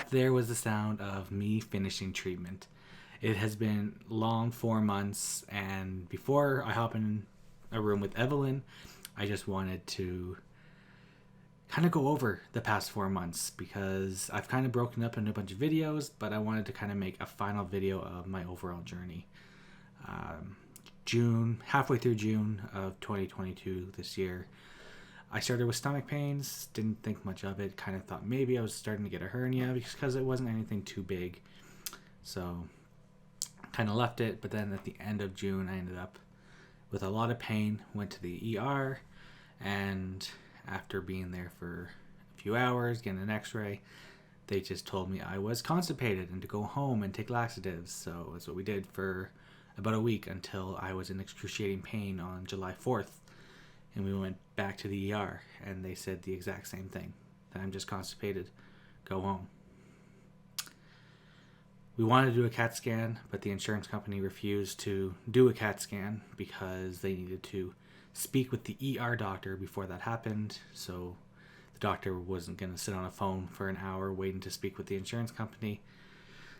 there was the sound of me finishing treatment. It has been long 4 months, and before I hop in a room with Evelyn, I just wanted to kind of go over the past 4 months because I've kind of broken up into a bunch of videos, but I wanted to kind of make a final video of my overall journey. Halfway through June of 2022 this year, I started with stomach pains, didn't think much of it, kind of thought maybe I was starting to get a hernia because it wasn't anything too big. So kind of left it, but then at the end of June I ended up with a lot of pain, went to the ER, and after being there for a few hours, getting an x-ray, they just told me I was constipated and to go home and take laxatives. So that's what we did for about a week until I was in excruciating pain on July 4th. And we went back to the ER, and they said the exact same thing, that I'm just constipated, go home. We wanted to do a CAT scan, but the insurance company refused to do a CAT scan because they needed to speak with the ER doctor before that happened. So the doctor wasn't going to sit on a phone for an hour waiting to speak with the insurance company.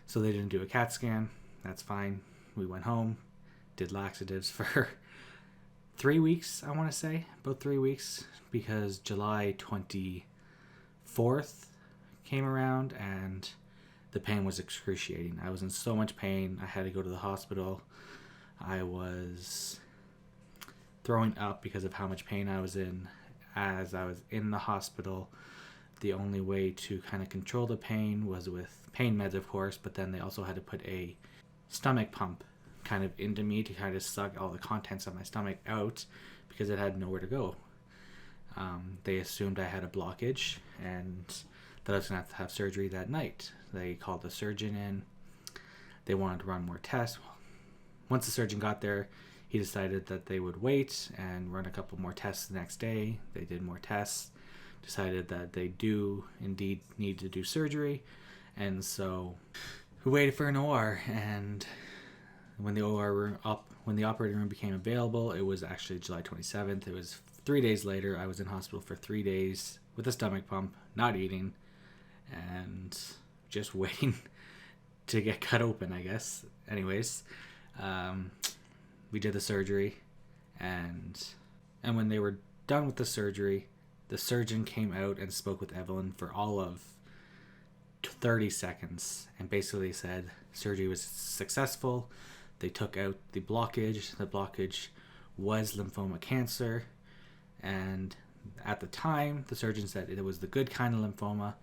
So they didn't do a CAT scan. That's fine. We went home, did laxatives for 3 weeks, I want to say. About 3 weeks, because July 24th came around and the pain was excruciating. I was in so much pain. I had to go to the hospital. I was throwing up because of how much pain I was in. As I was in the hospital, the only way to kind of control the pain was with pain meds, of course, but then they also had to put a stomach pump kind of into me to kind of suck all the contents of my stomach out because it had nowhere to go. They assumed I had a blockage and that I was going to have surgery that night. They called the surgeon in. They wanted to run more tests. Once the surgeon got there, he decided that they would wait and run a couple more tests the next day. They did more tests, decided that they do indeed need to do surgery, and so we waited for an OR. And when the operating room became available, it was actually July 27th. It was 3 days later. I was in hospital for 3 days with a stomach pump, not eating, and just waiting to get cut open, I guess. Anyways, we did the surgery, and when they were done with the surgery, the surgeon came out and spoke with Evelyn for all of 30 seconds and basically said surgery was successful. They took out the blockage. The blockage was lymphoma cancer, and at the time the surgeon said it was the good kind of lymphoma,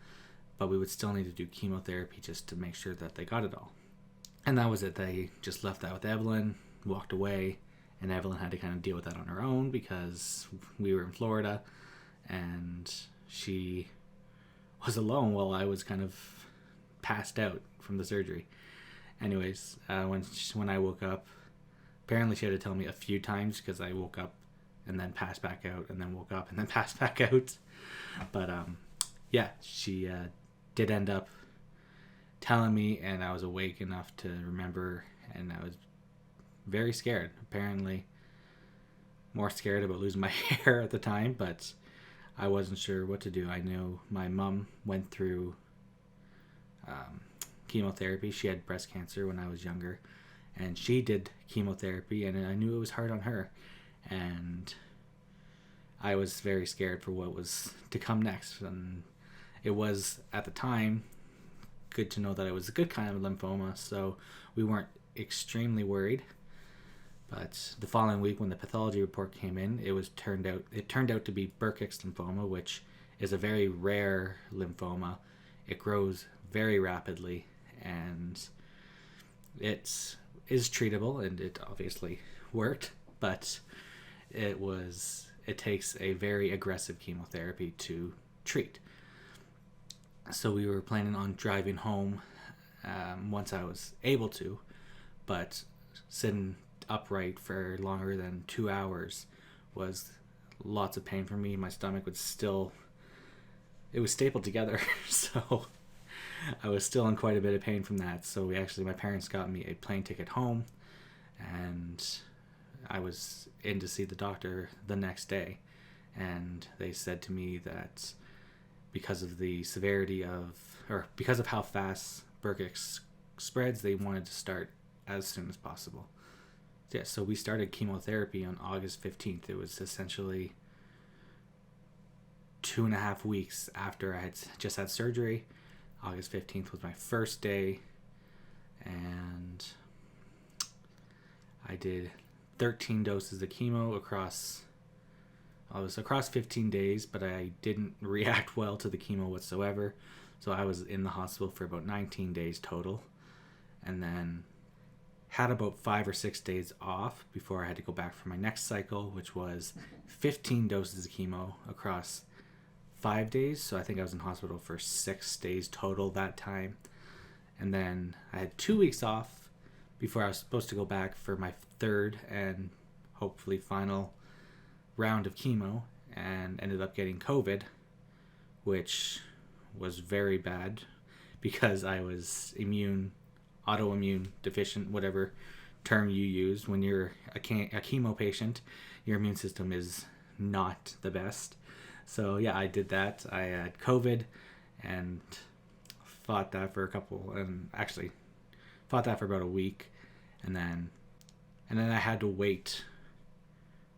but we would still need to do chemotherapy just to make sure that they got it all. And that was it. They just left that with Evelyn, walked away, and Evelyn had to kind of deal with that on her own because we were in Florida and she was alone while I was kind of passed out from the surgery. Anyways, when I woke up, apparently she had to tell me a few times because I woke up and then passed back out and then woke up and then passed back out. But yeah, she did end up telling me, and I was awake enough to remember, and I was very scared. Apparently more scared about losing my hair at the time, but I wasn't sure what to do. I knew my mom went through chemotherapy. She had breast cancer when I was younger, and she did chemotherapy, and I knew it was hard on her, and I was very scared for what was to come next. And it was, at the time, good to know that it was a good kind of lymphoma, so we weren't extremely worried. But the following week, when the pathology report came in, it turned out to be Burkitt's lymphoma, which is a very rare lymphoma. It grows very rapidly, and it is treatable, and it obviously worked, but it takes a very aggressive chemotherapy to treat. So we were planning on driving home once I was able to, but sitting upright for longer than 2 hours was lots of pain for me. My stomach was stapled together, so I was still in quite a bit of pain from that. So my parents got me a plane ticket home, and I was in to see the doctor the next day, and they said to me that because of the severity of, or because of how fast Burkitt's spreads, they wanted to start as soon as possible. Yeah, so we started chemotherapy on August 15th. It was essentially 2.5 weeks after I had just had surgery. August 15th was my first day, and I did 13 doses of chemo across 15 days, but I didn't react well to the chemo whatsoever. So I was in the hospital for about 19 days total, and then had about 5 or 6 days off before I had to go back for my next cycle, which was 15 doses of chemo across 5 days. So I think I was in hospital for 6 days total that time. And then I had 2 weeks off before I was supposed to go back for my third and hopefully final round of chemo, and ended up getting COVID, which was very bad because I was autoimmune deficient, whatever term you use. When you're a chemo patient, your immune system is not the best. So yeah, I did that. I had COVID and fought that for about a week, and then I had to wait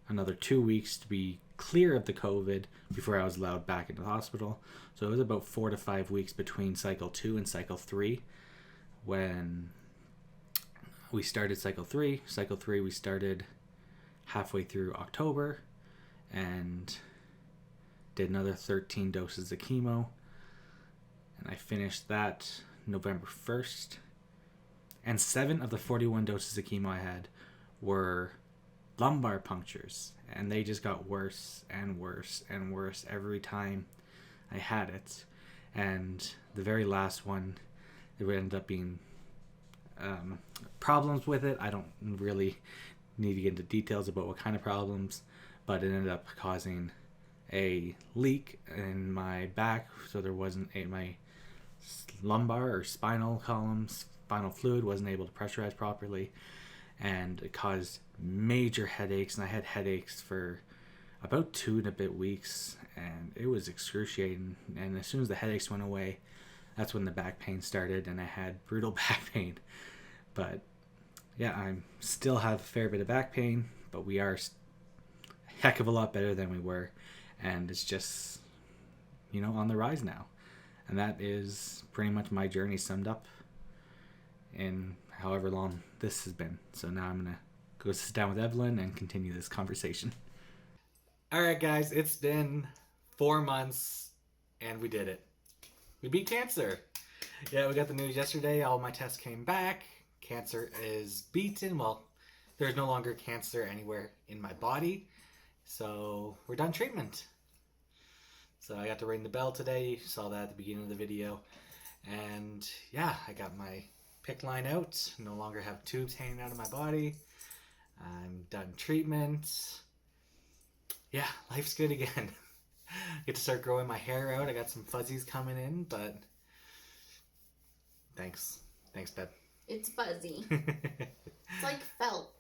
another 2 weeks to be clear of the COVID before I was allowed back into the hospital. So it was about 4 to 5 weeks between cycle 2 and cycle 3 when we started cycle 3. Cycle 3 we started halfway through October and did another 13 doses of chemo. And I finished that November 1st. And 7 of the 41 doses of chemo I had were lumbar punctures, and they just got worse and worse and worse every time I had it. And the very last one, there would end up being problems with it. I don't really need to get into details about what kind of problems, but it ended up causing a leak in my back, so there wasn't my lumbar or spinal columns, spinal fluid wasn't able to pressurize properly, and it caused major headaches, and I had headaches for about 2 and a bit weeks, and it was excruciating. And as soon as the headaches went away, that's when the back pain started, and I had brutal back pain. But yeah, I still have a fair bit of back pain, but we are a heck of a lot better than we were, and it's just, on the rise now. And that is pretty much my journey summed up in however long this has been. So now I'm going to go sit down with Evelyn and continue this conversation. All right, guys, it's been 4 months and we did it. We beat cancer. Yeah, we got the news yesterday. All my tests came back. Cancer is beaten. Well, there's no longer cancer anywhere in my body. So we're done treatment. So I got to ring the bell today. You saw that at the beginning of the video. And yeah, I got my PICC line out. No longer have tubes hanging out of my body. I'm done treatment. Yeah, life's good again. Get to start growing my hair out. I got some fuzzies coming in, but thanks, babe. It's fuzzy. It's like felt.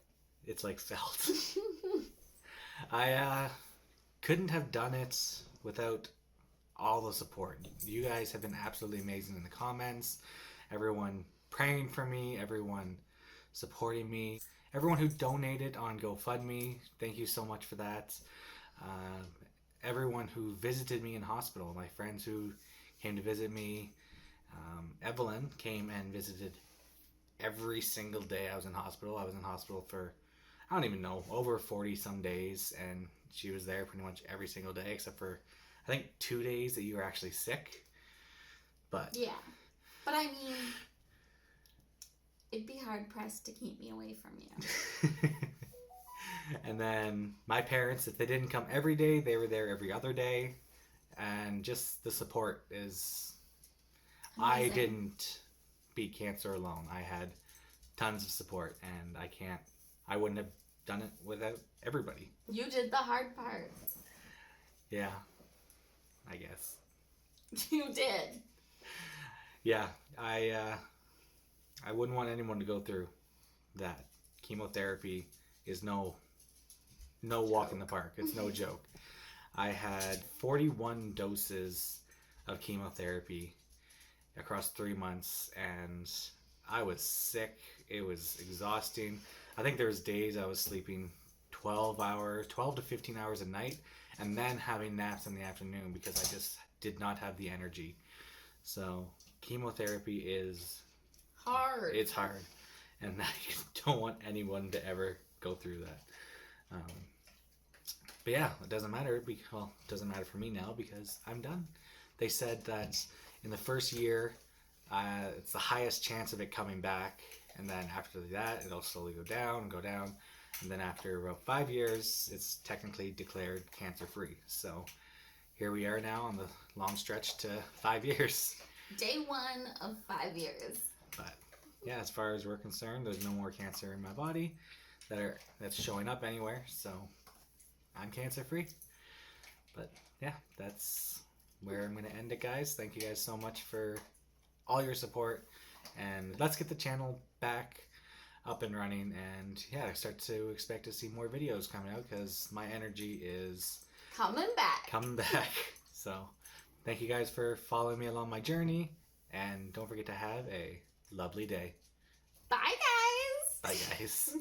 It's like felt. I couldn't have done it without all the support. You guys have been absolutely amazing in the comments. Everyone praying for me, everyone supporting me, everyone who donated on GoFundMe, thank you so much for that. Everyone who visited me in hospital, my friends who came to visit me. Evelyn came and visited every single day I was in hospital. I was in hospital for, I don't even know, over 40 some days, and she was there pretty much every single day except for I think 2 days that you were actually sick. But yeah, but I mean, it'd be hard pressed to keep me away from you. And then my parents, if they didn't come every day, they were there every other day. And just the support is amazing. I didn't beat cancer alone. I had tons of support, and I wouldn't have done it without everybody. You did the hard part. Yeah, I guess. You did. Yeah, I wouldn't want anyone to go through that. Chemotherapy is no walk in the park. It's no joke. I had 41 doses of chemotherapy across 3 months, and I was sick. It was exhausting. I think there was days I was sleeping 12 to 15 hours a night, and then having naps in the afternoon because I just did not have the energy. So chemotherapy is hard. It's hard, and I don't want anyone to ever go through that. But yeah, it doesn't matter. Well, it doesn't matter for me now because I'm done. They said that in the first year, it's the highest chance of it coming back, and then after that, it'll slowly go down, and then after about 5 years, it's technically declared cancer-free. So here we are now on the long stretch to 5 years. Day 1 of 5 years. But yeah, as far as we're concerned, there's no more cancer in my body that's showing up anywhere, so I'm cancer-free. But yeah, that's where I'm going to end it, guys. Thank you guys so much for all your support, and let's get the channel back up and running, and yeah, I start to expect to see more videos coming out because my energy is coming back. So thank you guys for following me along my journey, and don't forget to have a lovely day. Bye, guys. Bye, guys.